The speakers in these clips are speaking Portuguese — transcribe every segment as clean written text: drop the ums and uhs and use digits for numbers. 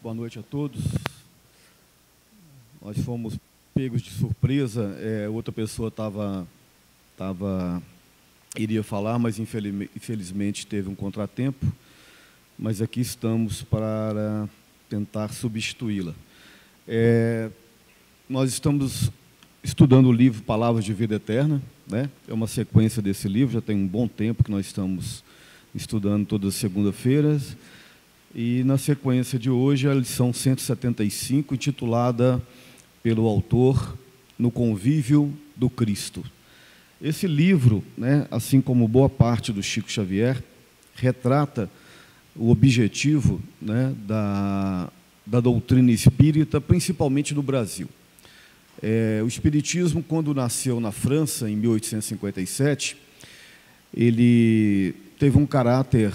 Boa noite a todos. Nós fomos pegos de surpresa. Outra pessoa iria falar, mas infelizmente teve um contratempo. Mas aqui estamos para tentar substituí-la. Nós estamos estudando o livro Palavras de Vida Eterna, né? É uma sequência desse livro, já tem um bom tempo que nós estamos estudando todas as segundas-feiras. E na sequência de hoje, a lição 175, intitulada pelo autor No Convívio do Cristo. Esse livro, né, assim como boa parte do Chico Xavier, retrata o objetivo, né, da doutrina espírita, principalmente no Brasil. O espiritismo, quando nasceu na França, em 1857, ele teve um caráter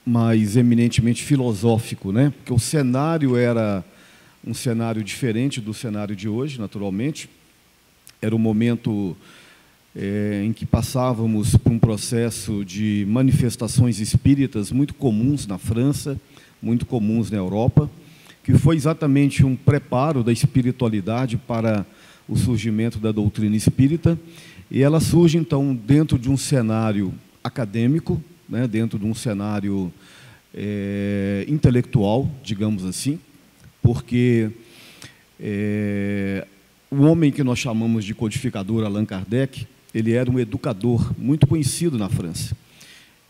mais eminentemente filosófico, né? Porque o cenário era um cenário diferente do cenário de hoje, naturalmente. Era um momento em que passávamos por um processo de manifestações espíritas muito comuns na França, muito comuns na Europa, que foi exatamente um preparo da espiritualidade para o surgimento da doutrina espírita, e ela surge, então, dentro de um cenário acadêmico, né, dentro de um cenário intelectual, digamos assim, porque o homem que nós chamamos de codificador, Allan Kardec, ele era um educador muito conhecido na França.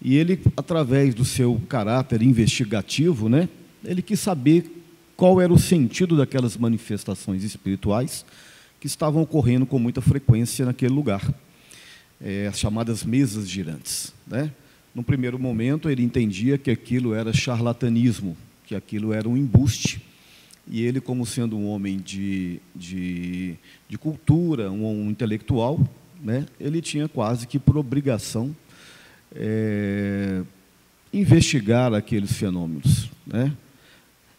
E ele, através do seu caráter investigativo, né, ele quis saber qual era o sentido daquelas manifestações espirituais que estavam ocorrendo com muita frequência naquele lugar, as chamadas mesas girantes, né? No primeiro momento, ele entendia que aquilo era charlatanismo, que aquilo era um embuste. E ele, como sendo um homem de cultura, um intelectual, né, ele tinha quase que por obrigação investigar aqueles fenômenos, né?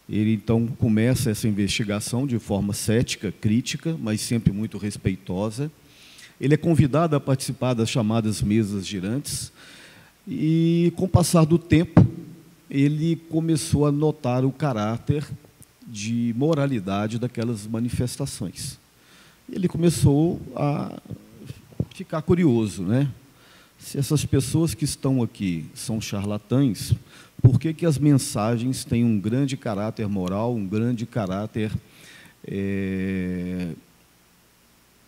Ele, então, começa essa investigação de forma cética, crítica, mas sempre muito respeitosa. Ele é convidado a participar das chamadas mesas girantes, e, com o passar do tempo, ele começou a notar o caráter de moralidade daquelas manifestações. Ele começou a ficar curioso, né? Se essas pessoas que estão aqui são charlatães, por que as mensagens têm um grande caráter moral, um grande caráter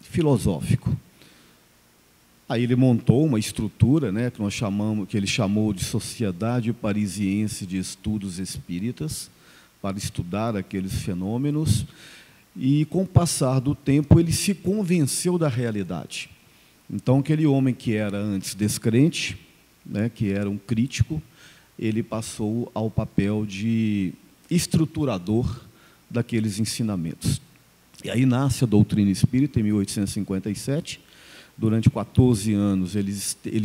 filosófico? Aí ele montou uma estrutura, né, que ele chamou de Sociedade Parisiense de Estudos Espíritas, para estudar aqueles fenômenos, e, com o passar do tempo, ele se convenceu da realidade. Então, aquele homem que era antes descrente, né, que era um crítico, ele passou ao papel de estruturador daqueles ensinamentos. E aí nasce a doutrina espírita, em 1857, Durante 14 anos, ele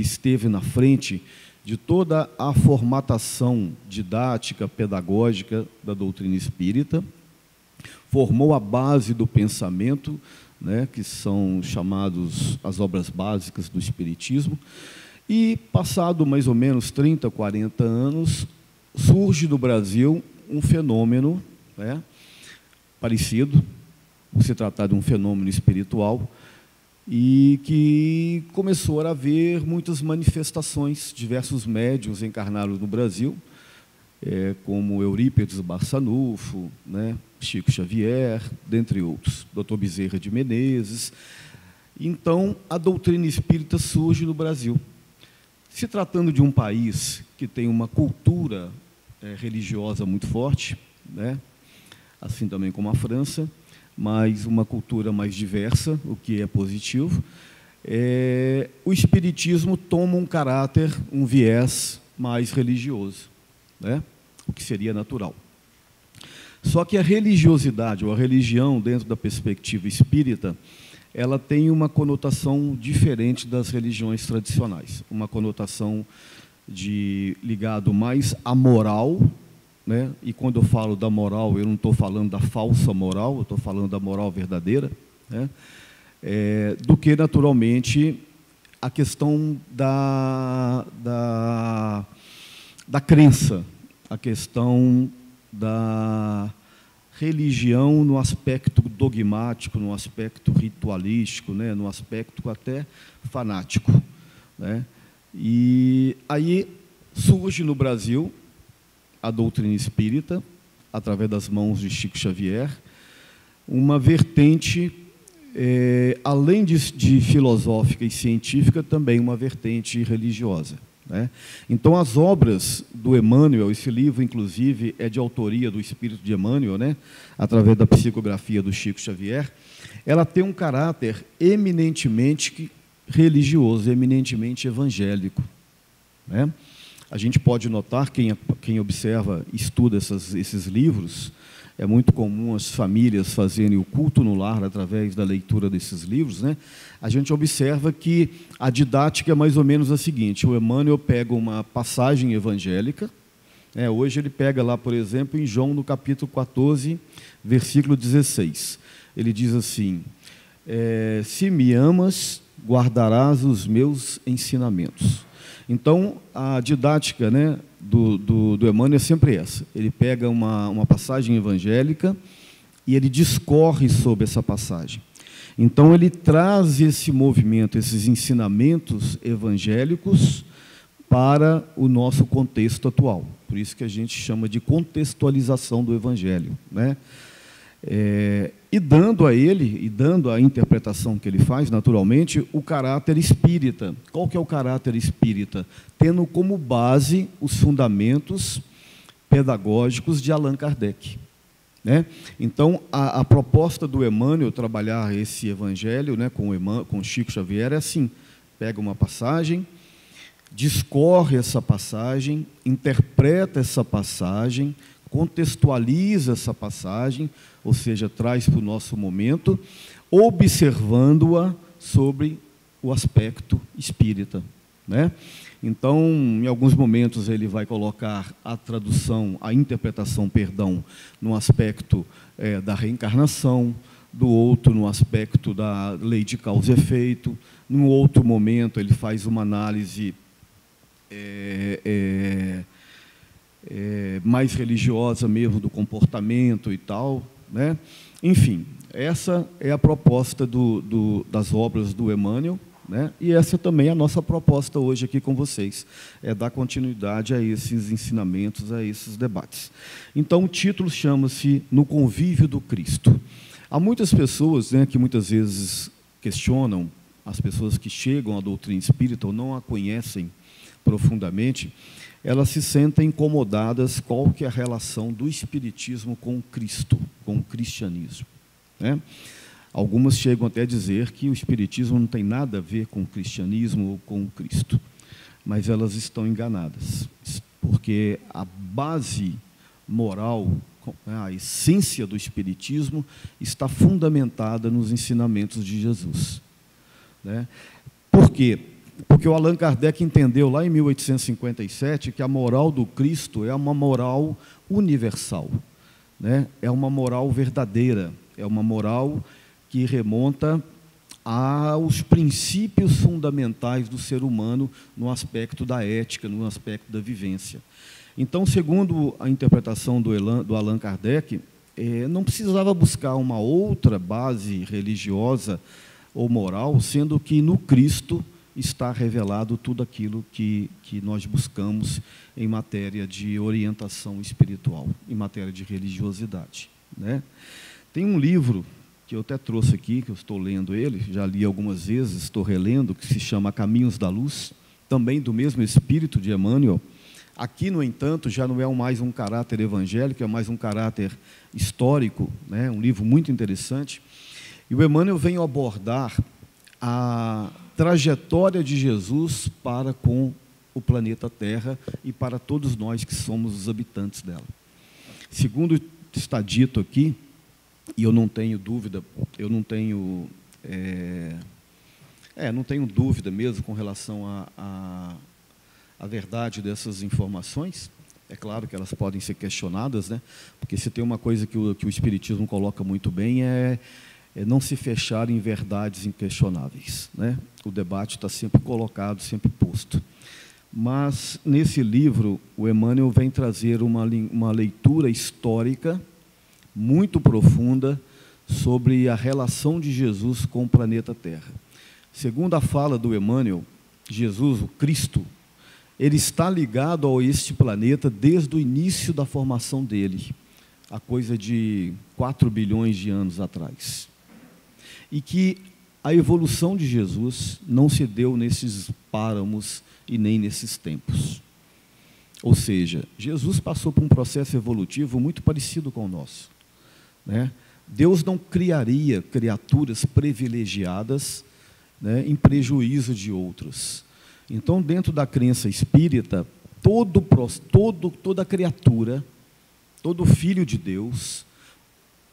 esteve na frente de toda a formatação didática, pedagógica da doutrina espírita, formou a base do pensamento, né, que são chamados as obras básicas do espiritismo, e, passado mais ou menos 30, 40 anos, surge no Brasil um fenômeno, né, parecido, por se tratar de um fenômeno espiritual, e que começou a haver muitas manifestações. Diversos médiuns encarnaram no Brasil, como Eurípides Barçanufo, né, Chico Xavier, dentre outros, Dr. Bezerra de Menezes. Então, a doutrina espírita surge no Brasil. Se tratando de um país que tem uma cultura religiosa muito forte, né, assim também como a França, mas uma cultura mais diversa, o que é positivo, o espiritismo toma um caráter, um viés mais religioso, né? O que seria natural. Só que a religiosidade, ou a religião, dentro da perspectiva espírita, ela tem uma conotação diferente das religiões tradicionais, uma conotação ligado mais à moral, né? E quando eu falo da moral, eu não estou falando da falsa moral, eu estou falando da moral verdadeira, né? Do que, naturalmente, a questão da crença, a questão religião no aspecto dogmático, no aspecto ritualístico, né, no aspecto até fanático, né? E aí surge no Brasil a doutrina espírita, através das mãos de Chico Xavier, uma vertente, além de filosófica e científica, também uma vertente religiosa, né? Então, as obras do Emmanuel, esse livro, inclusive, é de autoria do espírito de Emmanuel, né, através da psicografia do Chico Xavier, ela tem um caráter eminentemente religioso, eminentemente evangélico, né? A gente pode notar, quem observa, estuda esses livros, é muito comum as famílias fazerem o culto no lar através da leitura desses livros, né? A gente observa que a didática é mais ou menos a seguinte: o Emmanuel pega uma passagem evangélica, né? Hoje ele pega lá, por exemplo, em João, no capítulo 14, versículo 16. Ele diz assim: se me amas, guardarás os meus ensinamentos. Então, a didática, né, do Emmanuel é sempre essa. Ele pega uma passagem evangélica e ele discorre sobre essa passagem. Então, ele traz esse movimento, esses ensinamentos evangélicos para o nosso contexto atual. Por isso que a gente chama de contextualização do Evangelho, né? E dando a ele, e dando a interpretação que ele faz, naturalmente, o caráter espírita. Qual que é o caráter espírita? Tendo como base os fundamentos pedagógicos de Allan Kardec, né? Então, a proposta do Emmanuel trabalhar esse evangelho, né, com Chico Xavier é assim: pega uma passagem, discorre essa passagem, interpreta essa passagem, contextualiza essa passagem, ou seja, traz para o nosso momento, observando-a sobre o aspecto espírita, né? Então, em alguns momentos, ele vai colocar a tradução, a interpretação, perdão, no aspecto da reencarnação, do outro no aspecto da lei de causa e efeito. Num outro momento, ele faz uma análise mais religiosa mesmo do comportamento e tal, né? Enfim, essa é a proposta das obras do Emmanuel, né? E essa também é a nossa proposta hoje aqui com vocês, é dar continuidade a esses ensinamentos, a esses debates. Então, o título chama-se No Convívio do Cristo. Há muitas pessoas, né, que muitas vezes questionam, as pessoas que chegam à doutrina espírita ou não a conhecem profundamente, elas se sentem incomodadas qual que é a relação do espiritismo com o Cristo, com o cristianismo, né? Algumas chegam até a dizer que o espiritismo não tem nada a ver com o cristianismo ou com o Cristo, mas elas estão enganadas, porque a base moral, a essência do espiritismo está fundamentada nos ensinamentos de Jesus, né? Por quê? Porque o Allan Kardec entendeu lá em 1857 que a moral do Cristo é uma moral universal, né? É uma moral verdadeira, é uma moral que remonta aos princípios fundamentais do ser humano no aspecto da ética, no aspecto da vivência. Então, segundo a interpretação do Allan Kardec, não precisava buscar uma outra base religiosa ou moral, sendo que no Cristo está revelado tudo aquilo que nós buscamos em matéria de orientação espiritual, em matéria de religiosidade, né? Tem um livro que eu até trouxe aqui, que eu estou lendo ele, já li algumas vezes, estou relendo, que se chama Caminhos da Luz, também do mesmo espírito de Emmanuel. Aqui, no entanto, já não é mais um caráter evangélico, é mais um caráter histórico, né? Um livro muito interessante. E o Emmanuel vem abordar a trajetória de Jesus para com o planeta Terra e para todos nós que somos os habitantes dela. Segundo está dito aqui, e eu não tenho dúvida, não tenho dúvida mesmo com relação à verdade dessas informações. É claro que elas podem ser questionadas, né? Porque se tem uma coisa que o Espiritismo coloca muito bem é não se fechar em verdades inquestionáveis, né? O debate está sempre colocado, sempre posto. Mas, nesse livro, o Emmanuel vem trazer uma leitura histórica muito profunda sobre a relação de Jesus com o planeta Terra. Segundo a fala do Emmanuel, Jesus, o Cristo, ele está ligado a este planeta desde o início da formação dele, há coisa de 4 bilhões de anos atrás. E que a evolução de Jesus não se deu nesses páramos e nem nesses tempos. Ou seja, Jesus passou por um processo evolutivo muito parecido com o nosso, né? Deus não criaria criaturas privilegiadas, né, em prejuízo de outros. Então, dentro da crença espírita, toda criatura, todo filho de Deus,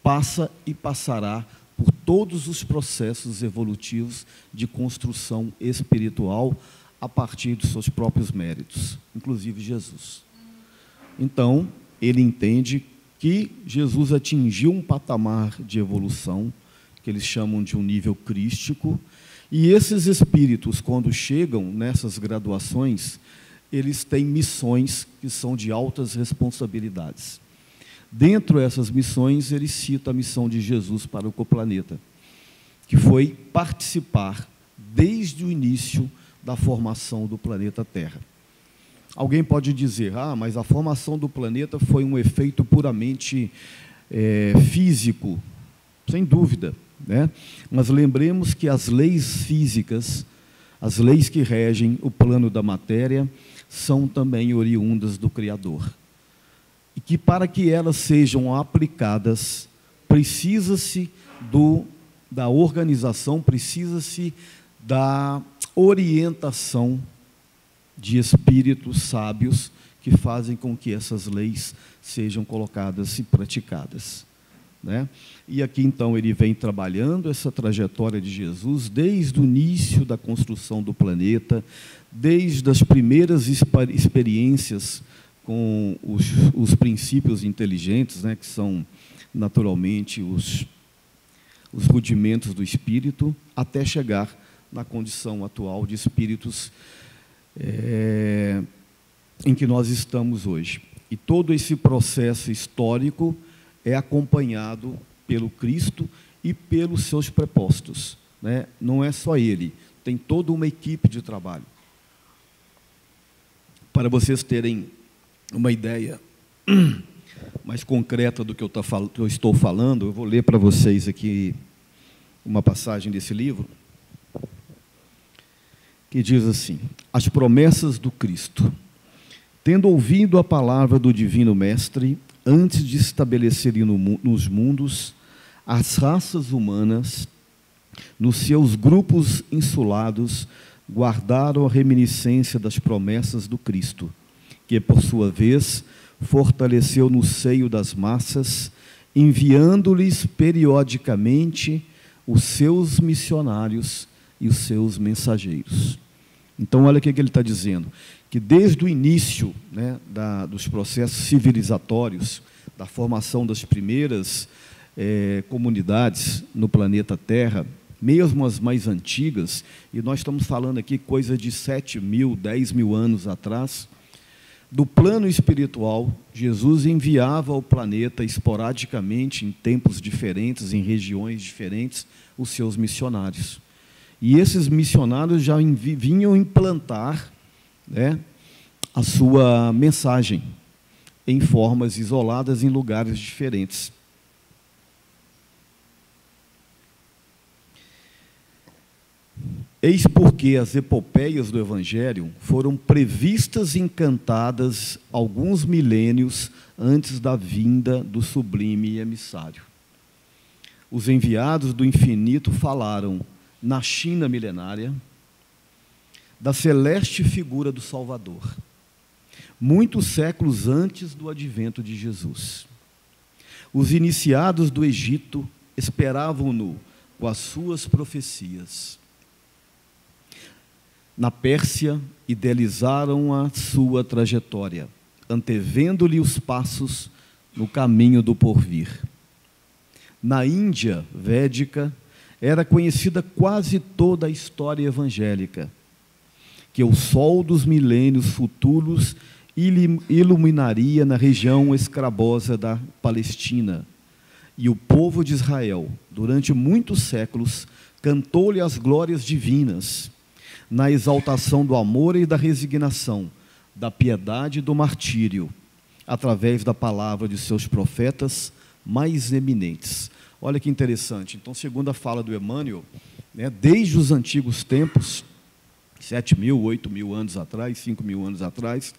passa e passará por todos os processos evolutivos de construção espiritual a partir dos seus próprios méritos, inclusive Jesus. Então, ele entende que Jesus atingiu um patamar de evolução, que eles chamam de um nível crístico, e esses espíritos, quando chegam nessas graduações, eles têm missões que são de altas responsabilidades. Dentro dessas missões, ele cita a missão de Jesus para o planeta, que foi participar desde o início da formação do planeta Terra. Alguém pode dizer, mas a formação do planeta foi um efeito puramente físico. Sem dúvida, né? Mas lembremos que as leis físicas, as leis que regem o plano da matéria, são também oriundas do Criador. E que para que elas sejam aplicadas, precisa-se da organização, precisa-se da orientação de espíritos sábios que fazem com que essas leis sejam colocadas e praticadas, né? E aqui, então, ele vem trabalhando essa trajetória de Jesus desde o início da construção do planeta, desde as primeiras experiências com os princípios inteligentes, né, que são, naturalmente, os rudimentos do espírito, até chegar na condição atual de espíritos em que nós estamos hoje. E todo esse processo histórico é acompanhado pelo Cristo e pelos seus prepostos, né? Não é só ele, tem toda uma equipe de trabalho. Para vocês terem uma ideia mais concreta do que eu estou falando, eu vou ler para vocês aqui uma passagem desse livro, que diz assim: as promessas do Cristo. Tendo ouvido a palavra do Divino Mestre, antes de estabelecerem nos mundos as raças humanas, nos seus grupos insulados, guardaram a reminiscência das promessas do Cristo, que, por sua vez, fortaleceu no seio das massas, enviando-lhes periodicamente os seus missionários e os seus mensageiros. Então, olha o que ele está dizendo, que desde o início, né, dos processos civilizatórios, da formação das primeiras comunidades no planeta Terra, mesmo as mais antigas, e nós estamos falando aqui coisa de 7.000, 10.000 anos atrás, do plano espiritual, Jesus enviava ao planeta esporadicamente, em tempos diferentes, em regiões diferentes, os seus missionários. E esses missionários já vinham implantar, né, a sua mensagem em formas isoladas em lugares diferentes. Eis porque as epopeias do Evangelho foram previstas e encantadas alguns milênios antes da vinda do sublime emissário. Os enviados do infinito falaram na China milenária da celeste figura do Salvador, muitos séculos antes do advento de Jesus. Os iniciados do Egito esperavam-no com as suas profecias. Na Pérsia, idealizaram a sua trajetória, antevendo-lhe os passos no caminho do porvir. Na Índia védica, era conhecida quase toda a história evangélica, que o sol dos milênios futuros iluminaria na região escrabosa da Palestina, E o povo de Israel, durante muitos séculos, cantou-lhe as glórias divinas, na exaltação do amor e da resignação, da piedade e do martírio, através da palavra de seus profetas mais eminentes. Olha que interessante. Então, segundo a fala do Emmanuel, né, desde os antigos tempos, 7.000, 8.000 anos atrás, 5.000 anos atrás,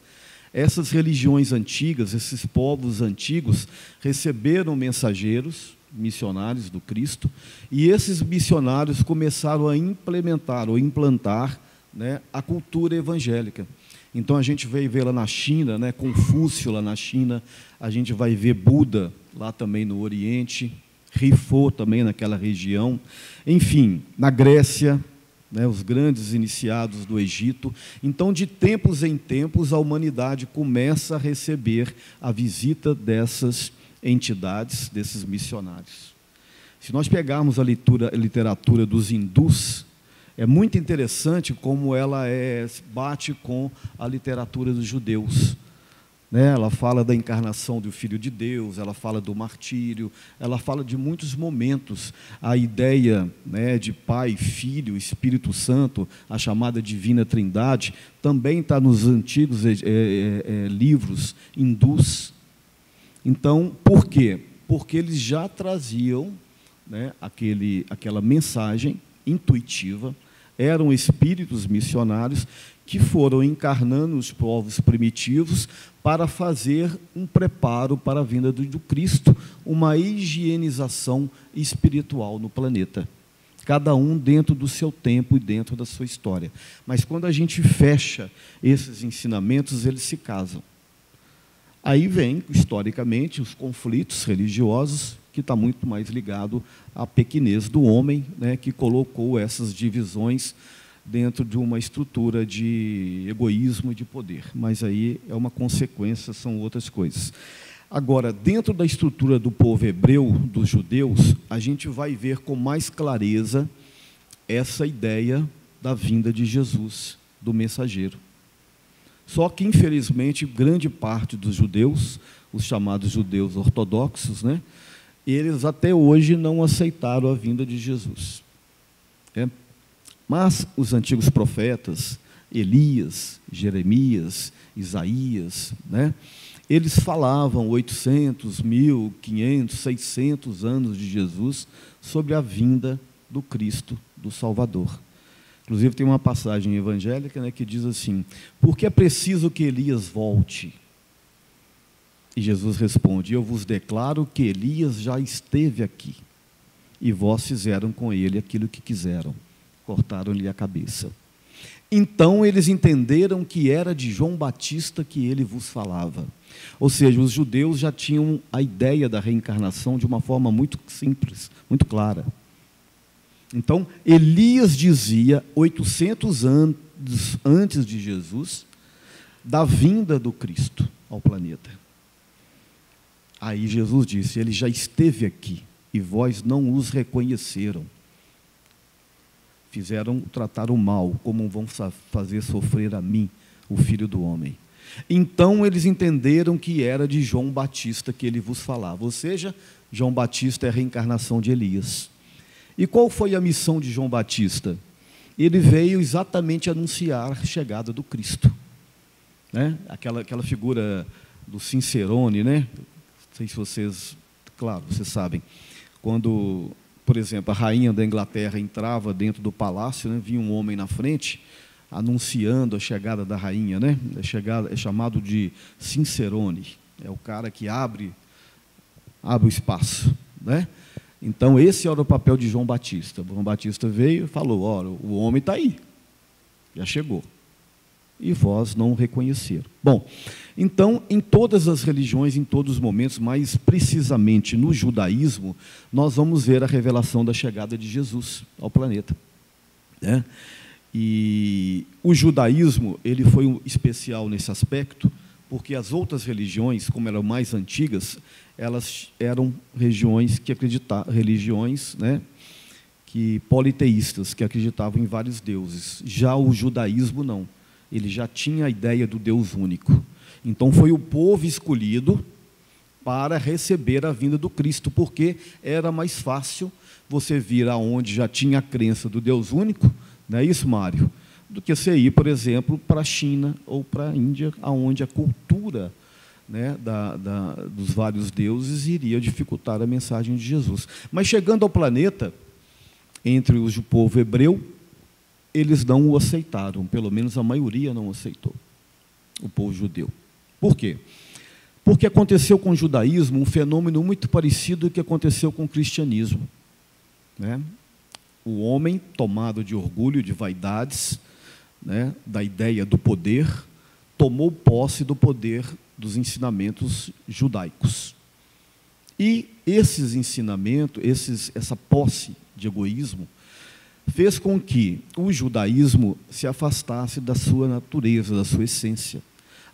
essas religiões antigas, esses povos antigos, receberam mensageiros, missionários do Cristo, e esses missionários começaram a implementar ou implantar, né, a cultura evangélica. Então a gente vai ver lá na China, né, Confúcio lá na China, a gente vai ver Buda lá também no Oriente, Rifo também naquela região, enfim, na Grécia, né, os grandes iniciados do Egito. Então, de tempos em tempos, a humanidade começa a receber a visita dessas entidades, desses missionários. Se nós pegarmos a literatura dos hindus, é muito interessante como ela bate com a literatura dos judeus. Né? Ela fala da encarnação do Filho de Deus, ela fala do martírio, ela fala de muitos momentos. A ideia, né, de Pai, Filho, Espírito Santo, a chamada Divina Trindade, também está nos antigos livros hindus. Então, por quê? Porque eles já traziam, né, aquela mensagem intuitiva, eram espíritos missionários que foram encarnando os povos primitivos para fazer um preparo para a vinda do Cristo, uma higienização espiritual no planeta. Cada um dentro do seu tempo e dentro da sua história. Mas quando a gente fecha esses ensinamentos, eles se casam. Aí vem, historicamente, os conflitos religiosos, que está muito mais ligado à pequenez do homem, né, que colocou essas divisões dentro de uma estrutura de egoísmo e de poder. Mas aí é uma consequência, são outras coisas. Agora, dentro da estrutura do povo hebreu, dos judeus, a gente vai ver com mais clareza essa ideia da vinda de Jesus, do mensageiro. Só que, infelizmente, grande parte dos judeus, os chamados judeus ortodoxos, né, eles até hoje não aceitaram a vinda de Jesus. Mas os antigos profetas, Elias, Jeremias, Isaías, né, eles falavam 800, 1.000, 500, 600 anos de Jesus sobre a vinda do Cristo, do Salvador. Inclusive tem uma passagem evangélica, né, que diz assim: por que é preciso que Elias volte? E Jesus responde: eu vos declaro que Elias já esteve aqui, e vós fizeram com ele aquilo que quiseram, cortaram-lhe a cabeça. Então eles entenderam que era de João Batista que ele vos falava. Ou seja, os judeus já tinham a ideia da reencarnação de uma forma muito simples, muito clara. Então, Elias dizia, 800 anos antes de Jesus, da vinda do Cristo ao planeta. Aí Jesus disse: ele já esteve aqui, e vós não os reconheceram. Trataram mal, como vão fazer sofrer a mim, o Filho do Homem. Então eles entenderam que era de João Batista que ele vos falava. Ou seja, João Batista é a reencarnação de Elias. E qual foi a missão de João Batista? Ele veio exatamente anunciar a chegada do Cristo. Né? Aquela figura do Cicerone, né? Não sei se vocês, claro, vocês sabem, quando, por exemplo, a rainha da Inglaterra entrava dentro do palácio, né, vinha um homem na frente, anunciando a chegada da rainha, né? É chamado de Cicerone, é o cara que abre o espaço, né? Então, esse era o papel de João Batista. João Batista veio e falou: olha, o homem está aí, já chegou, e vós não o reconheceram. Bom, então, em todas as religiões, em todos os momentos, mais precisamente no judaísmo, nós vamos ver a revelação da chegada de Jesus ao planeta, né? E o judaísmo, ele foi especial nesse aspecto, porque as outras religiões, como eram mais antigas, elas eram religiões, né, que politeístas, que acreditavam em vários deuses. Já o judaísmo não, ele já tinha a ideia do Deus único. Então foi o povo escolhido para receber a vinda do Cristo, porque era mais fácil você vir aonde já tinha a crença do Deus único, não é isso, Mário? Do que você ir, por exemplo, para a China ou para a Índia, aonde a cultura, né, dos vários deuses iria dificultar a mensagem de Jesus. Mas chegando ao planeta, entre o povo hebreu, eles não o aceitaram, pelo menos a maioria não aceitou, o povo judeu. Por quê? Porque aconteceu com o judaísmo um fenômeno muito parecido com o que aconteceu com o cristianismo, né? O homem, tomado de orgulho, de vaidades, né, da ideia do poder, tomou posse do poder dos ensinamentos judaicos. E esses ensinamentos, essa posse de egoísmo, fez com que o judaísmo se afastasse da sua natureza, da sua essência.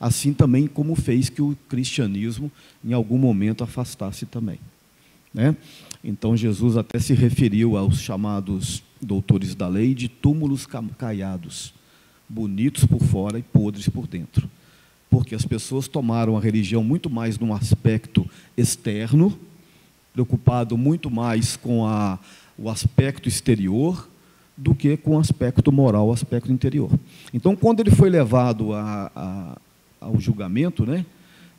Assim também como fez que o cristianismo, em algum momento, afastasse também, né? Então, Jesus até se referiu aos chamados doutores da lei de túmulos caiados, bonitos por fora e podres por dentro. Porque as pessoas tomaram a religião muito mais num aspecto externo, preocupado muito mais com o aspecto exterior, do que com o aspecto moral, o aspecto interior. Então, quando ele foi levado ao julgamento, né,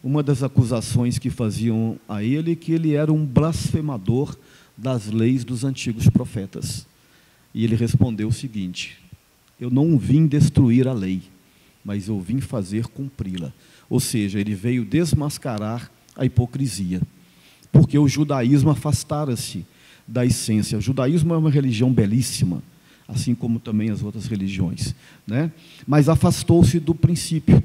uma das acusações que faziam a ele é que ele era um blasfemador das leis dos antigos profetas. E ele respondeu o seguinte: eu não vim destruir a lei, mas eu vim fazer cumpri-la. Ou seja, ele veio desmascarar a hipocrisia, porque o judaísmo afastara-se da essência. O judaísmo é uma religião belíssima, assim como também as outras religiões, né? Mas afastou-se do princípio.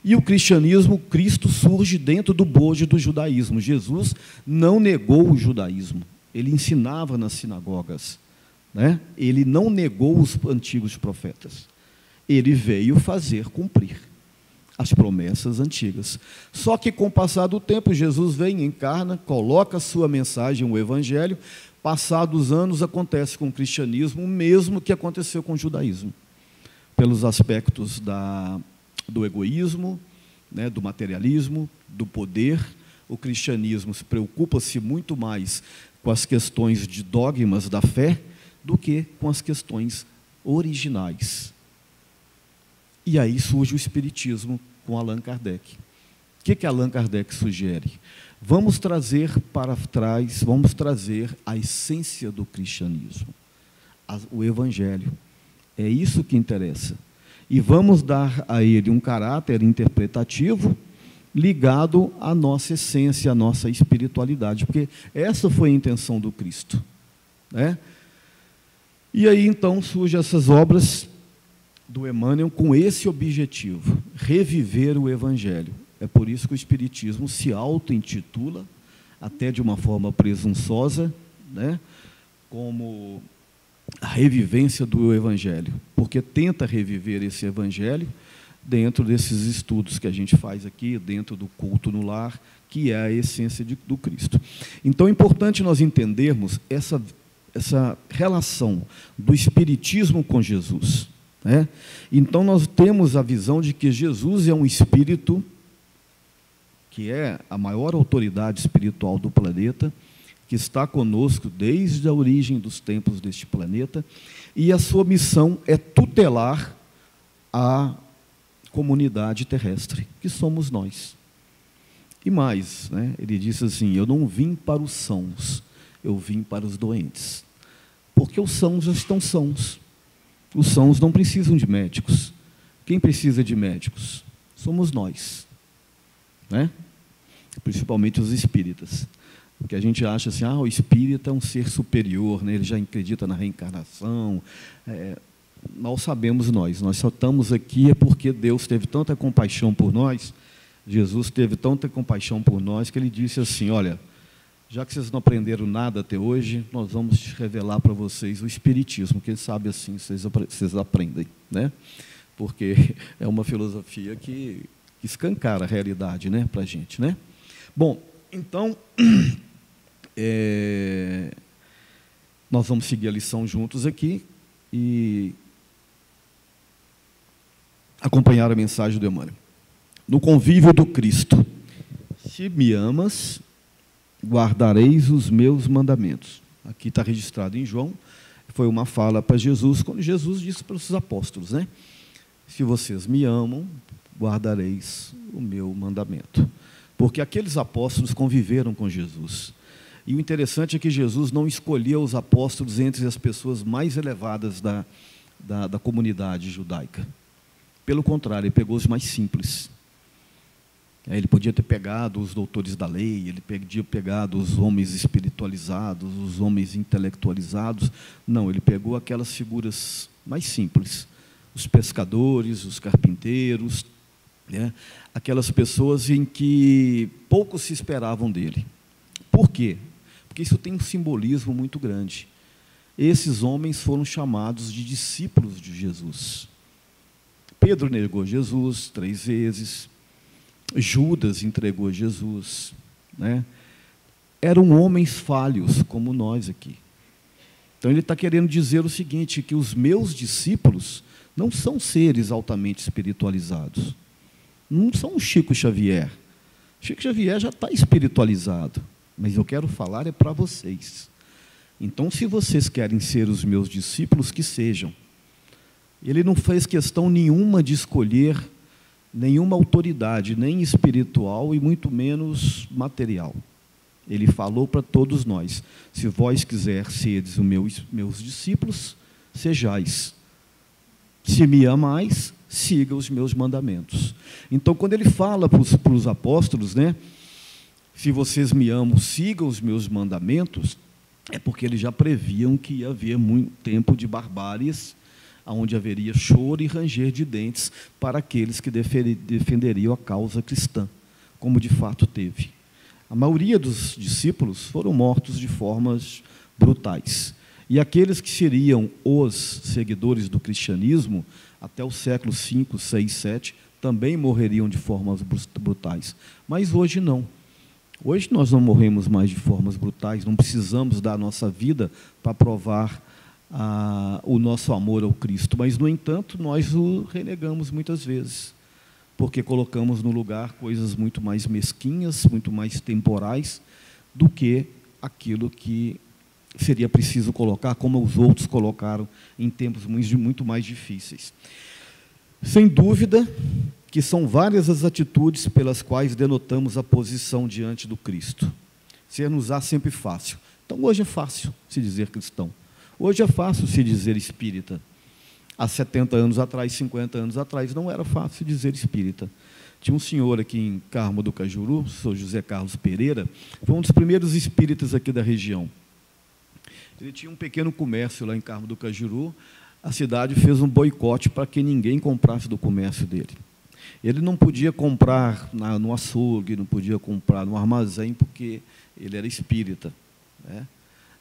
E o cristianismo, Cristo surge dentro do bojo do judaísmo. Jesus não negou o judaísmo, ele ensinava nas sinagogas, né? Ele não negou os antigos profetas, ele veio fazer cumprir as promessas antigas. Só que com o passar do tempo, Jesus vem, encarna, coloca a sua mensagem, o evangelho. Passados anos, acontece com o cristianismo o mesmo que aconteceu com o judaísmo, pelos aspectos do egoísmo, né, do materialismo, do poder. O cristianismo se preocupa-se muito mais com as questões de dogmas da fé do que com as questões originais. E aí surge o espiritismo com Allan Kardec. O que Allan Kardec sugere? Vamos trazer para trás, vamos trazer a essência do cristianismo, o evangelho. É isso que interessa. E vamos dar a ele um caráter interpretativo ligado à nossa essência, à nossa espiritualidade, porque essa foi a intenção do Cristo, né? E aí, então, surgem essas obras do Emmanuel com esse objetivo, reviver o evangelho. É por isso que o espiritismo se auto-intitula, até de uma forma presunçosa, né, como a revivência do evangelho, porque tenta reviver esse evangelho dentro desses estudos que a gente faz aqui, dentro do culto no lar, que é a essência do Cristo. Então é importante nós entendermos essa relação do espiritismo com Jesus, né? Então nós temos a visão de que Jesus é um espírito que é a maior autoridade espiritual do planeta, que está conosco desde a origem dos tempos deste planeta, e a sua missão é tutelar a comunidade terrestre, que somos nós. E mais, né, ele disse assim: eu não vim para os sãos, eu vim para os doentes. Porque os sãos já estão sãos. Os sãos não precisam de médicos. Quem precisa de médicos? Somos nós, né? Principalmente os espíritas. Porque a gente acha assim, o espírita é um ser superior, né? Ele já acredita na reencarnação. Mal sabemos nós só estamos aqui porque Deus teve tanta compaixão por nós, Jesus teve tanta compaixão por nós, que ele disse assim: olha, já que vocês não aprenderam nada até hoje, nós vamos revelar para vocês o espiritismo, quem sabe assim vocês aprendem, né? Porque é uma filosofia que escancara a realidade, né, para a gente, né? Bom, então, nós vamos seguir a lição juntos aqui e acompanhar a mensagem do Emmanuel. No convívio do Cristo. Se me amas, guardareis os meus mandamentos. Aqui está registrado em João, foi uma fala para Jesus, quando Jesus disse para os apóstolos, né? Se vocês me amam, guardareis o meu mandamento. Porque aqueles apóstolos conviveram com Jesus. E o interessante é que Jesus não escolheu os apóstolos entre as pessoas mais elevadas da comunidade judaica. Pelo contrário, ele pegou os mais simples. Ele podia ter pegado os doutores da lei, ele podia ter pegado os homens espiritualizados, os homens intelectualizados. Não, ele pegou aquelas figuras mais simples. Os pescadores, os carpinteiros, né? Aquelas pessoas em que poucos se esperavam dele. Por quê? Porque isso tem um simbolismo muito grande. Esses homens foram chamados de discípulos de Jesus. Pedro negou Jesus 3 vezes, Judas entregou Jesus, né? Eram homens falhos, como nós aqui. Então, ele está querendo dizer o seguinte, que os meus discípulos não são seres altamente espiritualizados. Não são o Chico Xavier. Chico Xavier já está espiritualizado, mas eu quero falar é para vocês. Então, se vocês querem ser os meus discípulos, que sejam. Ele não fez questão nenhuma de escolher nenhuma autoridade, nem espiritual e muito menos material. Ele falou para todos nós, se vós quiser seres os meus discípulos, sejais. Se me amais, siga os meus mandamentos. Então, quando ele fala para os apóstolos, né, se vocês me amam, sigam os meus mandamentos, é porque eles já previam que ia haver muito tempo de barbáries, onde haveria choro e ranger de dentes para aqueles que defenderiam a causa cristã, como de fato teve. A maioria dos discípulos foram mortos de formas brutais. E aqueles que seriam os seguidores do cristianismo, até o século V, VI, VII, também morreriam de formas brutais. Mas hoje não. Hoje nós não morremos mais de formas brutais, não precisamos dar a nossa vida para provar o nosso amor ao Cristo, mas, no entanto, nós o renegamos muitas vezes, porque colocamos no lugar coisas muito mais mesquinhas, muito mais temporais, do que aquilo que seria preciso colocar, como os outros colocaram em tempos muito mais difíceis. Sem dúvida que são várias as atitudes pelas quais denotamos a posição diante do Cristo. Ser-nos-á sempre fácil. Então, hoje é fácil se dizer cristão. Hoje é fácil se dizer espírita. Há 70 anos atrás, 50 anos atrás, não era fácil dizer espírita. Tinha um senhor aqui em Carmo do Cajuru, o senhor José Carlos Pereira, foi um dos primeiros espíritas aqui da região. Ele tinha um pequeno comércio lá em Carmo do Cajuru, a cidade fez um boicote para que ninguém comprasse do comércio dele. Ele não podia comprar no açougue, não podia comprar no armazém, porque ele era espírita, né?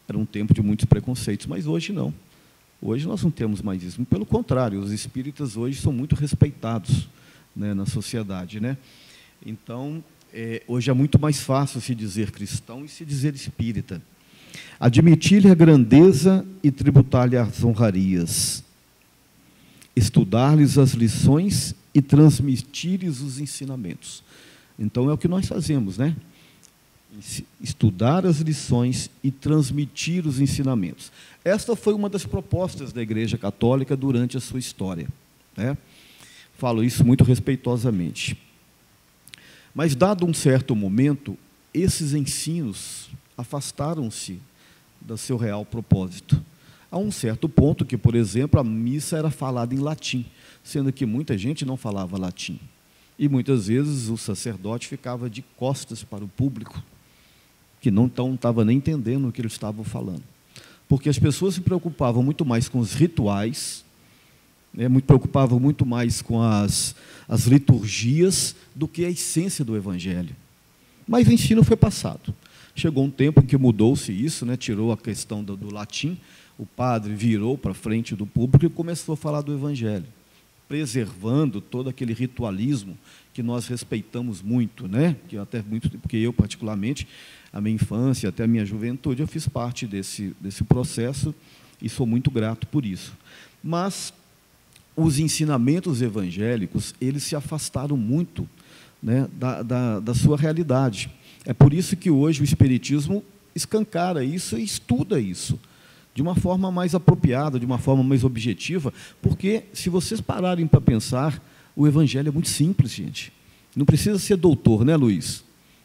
Era um tempo de muitos preconceitos, mas hoje não. Hoje nós não temos mais isso. Pelo contrário, os espíritas hoje são muito respeitados, né, na sociedade, né? Então, hoje é muito mais fácil se dizer cristão e se dizer espírita. Admitir-lhe a grandeza e tributar-lhe as honrarias. Estudar-lhes as lições e transmitir-lhes os ensinamentos. Então, é o que nós fazemos, né? Estudar as lições e transmitir os ensinamentos. Esta foi uma das propostas da Igreja Católica durante a sua história, né? Falo isso muito respeitosamente. Mas, dado um certo momento, esses ensinos afastaram-se do seu real propósito. A um certo ponto que, por exemplo, a missa era falada em latim, sendo que muita gente não falava latim. E, muitas vezes, o sacerdote ficava de costas para o público, que não estava nem entendendo o que eles estavam falando. Porque as pessoas se preocupavam muito mais com os rituais, né, preocupavam muito mais com as liturgias do que a essência do Evangelho. Mas o ensino foi passado. Chegou um tempo em que mudou-se isso, né, tirou a questão do latim, o padre virou para frente do público e começou a falar do Evangelho, preservando todo aquele ritualismo que nós respeitamos muito, né? Que até muito, porque eu, particularmente, a minha infância, até a minha juventude, eu fiz parte desse processo e sou muito grato por isso. Mas os ensinamentos evangélicos, eles se afastaram muito né, da sua realidade. É por isso que hoje o Espiritismo escancara isso e estuda isso de uma forma mais apropriada, de uma forma mais objetiva, porque, se vocês pararem para pensar, o Evangelho é muito simples, gente. Não precisa ser doutor, né, Luiz?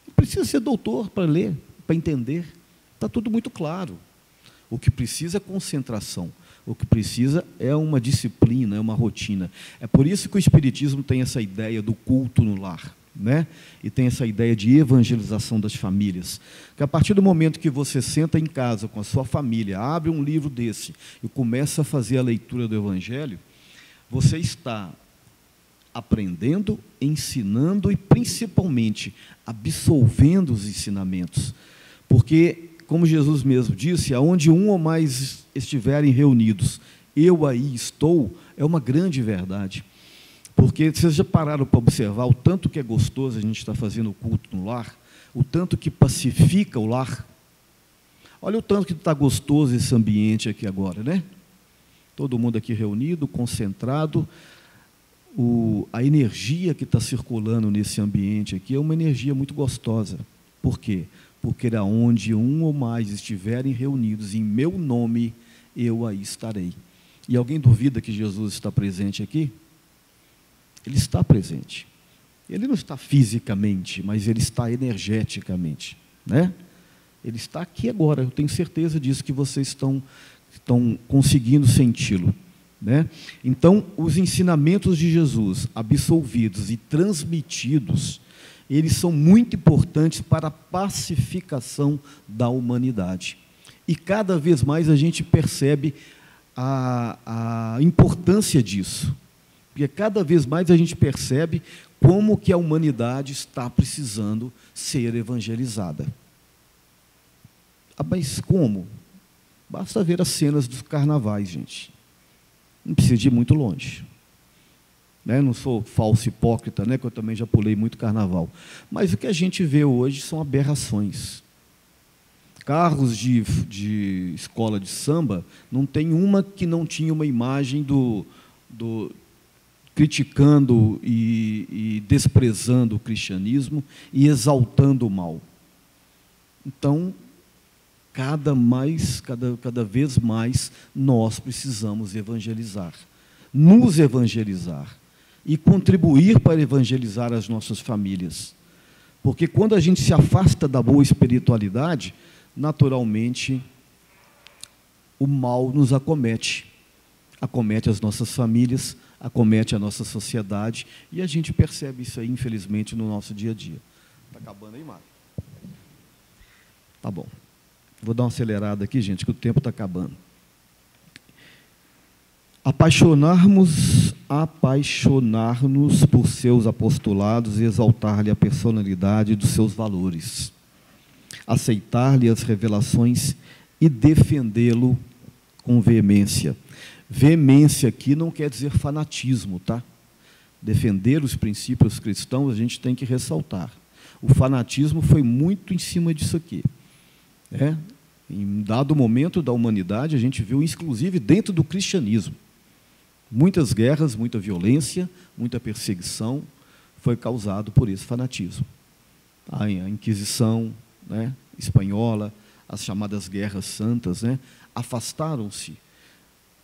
Não precisa ser doutor para ler, para entender. Está tudo muito claro. O que precisa é concentração. O que precisa é uma disciplina, é uma rotina. É por isso que o Espiritismo tem essa ideia do culto no lar, né? E tem essa ideia de evangelização das famílias. Que a partir do momento que você senta em casa com a sua família, abre um livro desse e começa a fazer a leitura do Evangelho, você está aprendendo, ensinando e, principalmente, absolvendo os ensinamentos. Porque, como Jesus mesmo disse, aonde um ou mais estiverem reunidos, eu aí estou, é uma grande verdade. Porque vocês já pararam para observar o tanto que é gostoso a gente estar fazendo o culto no lar, o tanto que pacifica o lar. Olha o tanto que está gostoso esse ambiente aqui agora, né? Todo mundo aqui reunido, concentrado. A energia que está circulando nesse ambiente aqui é uma energia muito gostosa. Por quê? Porque aonde um ou mais estiverem reunidos em meu nome, eu aí estarei. E alguém duvida que Jesus está presente aqui? Ele está presente. Ele não está fisicamente, mas ele está energeticamente, né? Ele está aqui agora, eu tenho certeza disso, que vocês estão conseguindo senti-lo, né? Então, os ensinamentos de Jesus, absolvidos e transmitidos, eles são muito importantes para a pacificação da humanidade. E cada vez mais a gente percebe a importância disso. Porque cada vez mais a gente percebe como que a humanidade está precisando ser evangelizada. Mas como? Basta ver as cenas dos carnavais, gente. Não precisa de ir muito longe. Né? Não sou falso hipócrita, né? Que eu também já pulei muito carnaval. Mas o que a gente vê hoje são aberrações. Carros de escola de samba, não tem uma que não tinha uma imagem criticando e desprezando o cristianismo e exaltando o mal. Então, cada vez mais nós precisamos evangelizar, nos evangelizar e contribuir para evangelizar as nossas famílias. Porque quando a gente se afasta da boa espiritualidade, naturalmente o mal nos acomete as nossas famílias, acomete a nossa sociedade, e a gente percebe isso aí, infelizmente, no nosso dia a dia. Está acabando aí, Mário? Tá bom. Vou dar uma acelerada aqui, gente, que o tempo está acabando. Apaixonar-nos por seus apostolados e exaltar-lhe a personalidade dos seus valores. Aceitar-lhe as revelações e defendê-lo com veemência. Veemência aqui não quer dizer fanatismo, tá? Defender os princípios cristãos, a gente tem que ressaltar. O fanatismo foi muito em cima disso aqui. Em dado momento da humanidade, a gente viu, inclusive, dentro do cristianismo, muitas guerras, muita violência, muita perseguição foi causado por esse fanatismo. A Inquisição, né, espanhola, as chamadas guerras santas, né, afastaram-se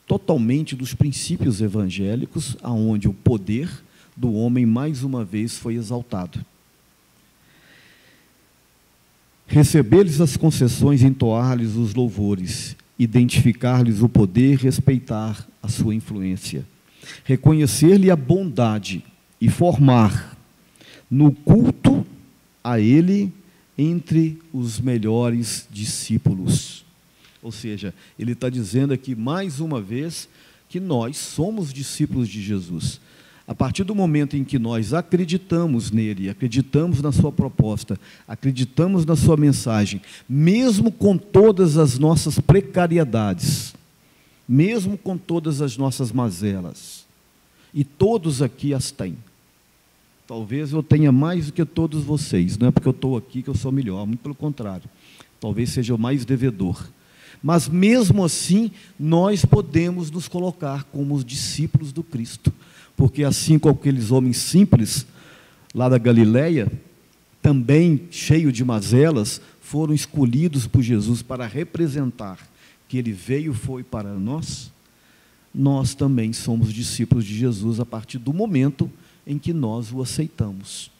totalmente dos princípios evangélicos, aonde o poder do homem mais uma vez foi exaltado. Receber-lhes as concessões, entoar-lhes os louvores, identificar-lhes o poder, respeitar a sua influência, reconhecer-lhe a bondade e formar no culto a ele entre os melhores discípulos. Ou seja, ele está dizendo aqui, mais uma vez, que nós somos discípulos de Jesus. A partir do momento em que nós acreditamos nele, acreditamos na sua proposta, acreditamos na sua mensagem, mesmo com todas as nossas precariedades, mesmo com todas as nossas mazelas, e todos aqui as têm. Talvez eu tenha mais do que todos vocês, não é porque eu estou aqui que eu sou melhor, muito pelo contrário, talvez seja o mais devedor. Mas mesmo assim, nós podemos nos colocar como os discípulos do Cristo, porque assim como aqueles homens simples, lá da Galileia, também cheio de mazelas, foram escolhidos por Jesus para representar que ele veio e foi para nós, nós também somos discípulos de Jesus a partir do momento em que nós o aceitamos.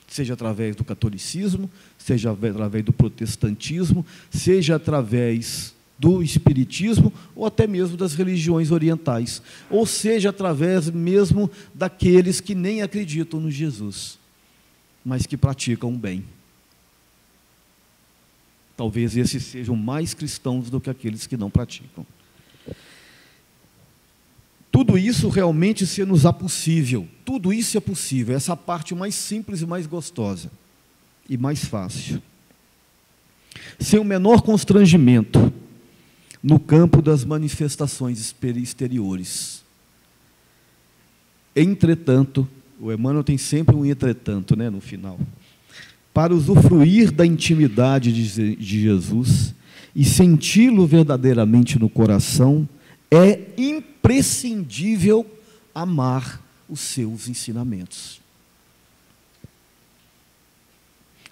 Seja através do catolicismo, seja através do protestantismo, seja através do espiritismo, ou até mesmo das religiões orientais, ou seja através mesmo daqueles que nem acreditam no Jesus, mas que praticam o bem. Talvez esses sejam mais cristãos do que aqueles que não praticam. Tudo isso realmente se nos é possível. Tudo isso é possível. Essa parte mais simples e mais gostosa. E mais fácil. Sem o menor constrangimento no campo das manifestações exteriores. Entretanto, o Emmanuel tem sempre um entretanto, né, no final. Para usufruir da intimidade de Jesus e senti-lo verdadeiramente no coração, é imprescindível amar os seus ensinamentos,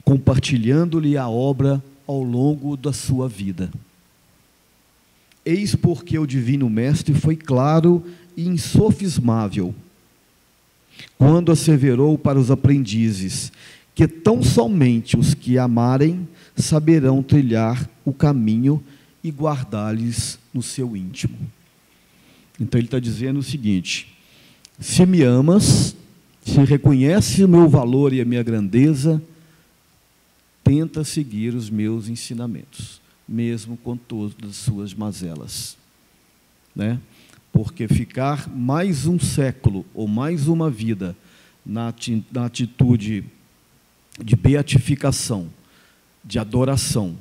compartilhando-lhe a obra ao longo da sua vida. Eis porque o Divino Mestre foi claro e insofismável, quando asseverou para os aprendizes que tão somente os que amarem saberão trilhar o caminho e guardar-lhes no seu íntimo. Então ele está dizendo o seguinte: se me amas, se reconhece o meu valor e a minha grandeza, tenta seguir os meus ensinamentos, mesmo com todas as suas mazelas, né? Porque ficar mais um século ou mais uma vida na atitude de beatificação, de adoração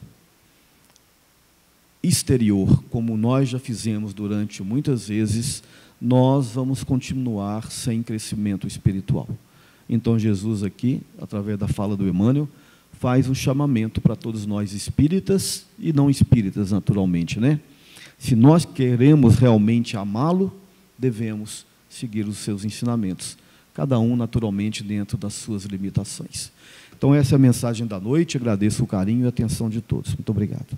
exterior, como nós já fizemos durante muitas vezes, nós vamos continuar sem crescimento espiritual. Então Jesus aqui, através da fala do Emmanuel, faz um chamamento para todos nós espíritas e não espíritas, naturalmente, né? Se nós queremos realmente amá-lo, devemos seguir os seus ensinamentos, cada um naturalmente dentro das suas limitações. Então essa é a mensagem da noite, agradeço o carinho e a atenção de todos. Muito obrigado.